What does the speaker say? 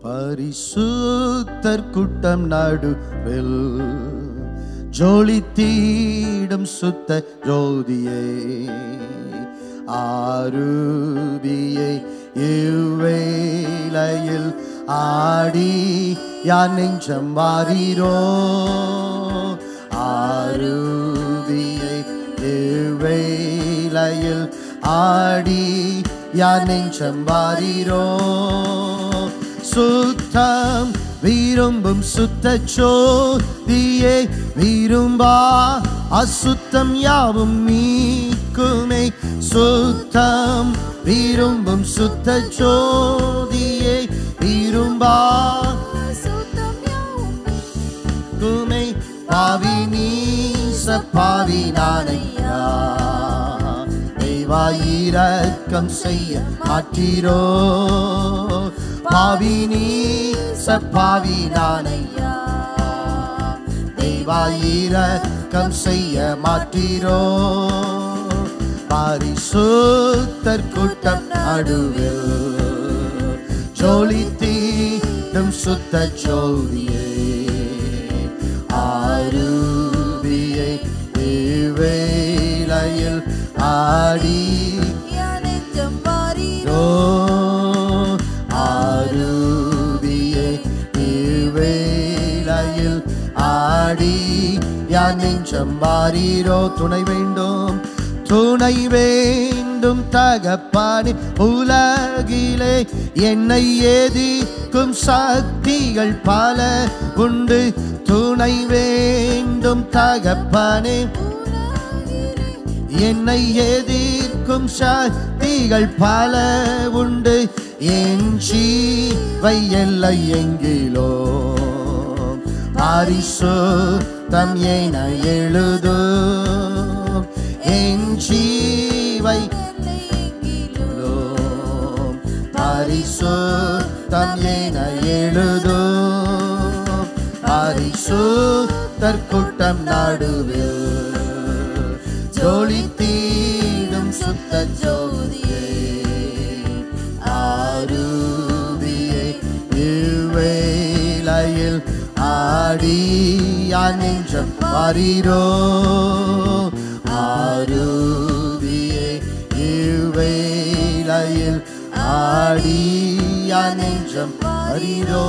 பரிசுத்தர் கூட்டம் நடுவில் ஜொலித்திடும் சுத்த ஜோதியே ஆரூபியை இவ்வேளையில் ஆடி யான் நெஞ்சம் வாரீரோ ஆரூபியை இவ்வேளையில் ஆடி யான் நெஞ்சம் வாரீரோ சுத்தம் விரும்பும் சுத்த ஜோதியே விரும்பா அசுத்தம் யாவும் நீக்குமே சுத்தம் விரும்பும் சுத்த ஜோதியே விரும்பா அசுத்தம் யாவும் நீக்குமே பாவி நீச பாவி நானையா தேவாயிரக்கம் செய்ய மாற்றீரோ பாவி நீச பாவி நானையா தேவாயிரக்கம் செய்ய மாற்றீரோ பரிசுத்தர் கூட்டம் நடுவில் ஜொலித்திடும் சுத்த ஜோதியே ஆரூபியை இவ்வேளையில் ஆடி நெஞ்சம் வாரீரோ ஆரூபியை இவ்வேளையில் ஆடி யான் நெஞ்சம் வாரீரோ துணை வேண்டும் துணை வேண்டும் தகப்பானே உலகிலே என்னை எதிர்க்கும் சக்திகள் பல உண்டு துணை வேண்டும் தகப்பானே என்னை எதிர்க்கும் சக்திகள் பல உண்டு என் ஜீவை எல்லை எங்கிலோ பரிசுத்தம் என எழுதும் என் ஜீவை பரிசுத்தம் என எழுதும் பரிசுத்தர் கூட்டம் நடுவில் ஜொலித்திடும் சுத்த ஜோதியே ஆரூபியை இவ்வேளையில் ஆடி யான் நெஞ்சம் வாரீரோ ஆரூபியை இவ்வேளையில் ஆடி யான் நெஞ்சம் வாரீரோ